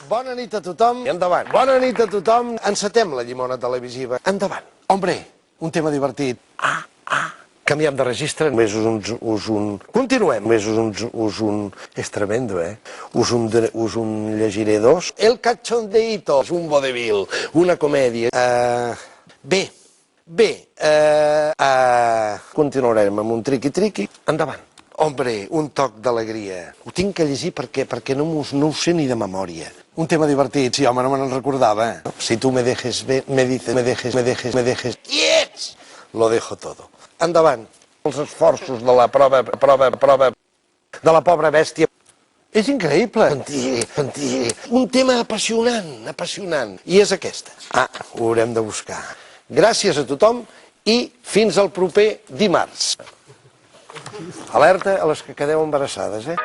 Bona nit a tothom i endavant. Bona nit a tothom. Encetem la llimona televisiva. Endavant. Hombre, un tema divertit. Canviem de registre. Continuem. És tremendo, eh? Us un llegiré dos. El cachondeito. És un vodevil, una comèdia. Continuarem amb un triqui-triqui. Endavant. Hombre, un toc d'alegria. Ho tinc que llegir perquè no ho sé ni de memòria. Un tema divertit, sí, home, no me'n recordava. Si tu me dejes, me dejes, quiets! Lo dejo todo. Endavant. Els esforços de la prova de la pobra bèstia. És increïble. Un tema apassionant. I és aquesta. Ho haurem de buscar. Gràcies a tothom i fins al proper dimarts. Alerta a les que quedeu embarassades, eh?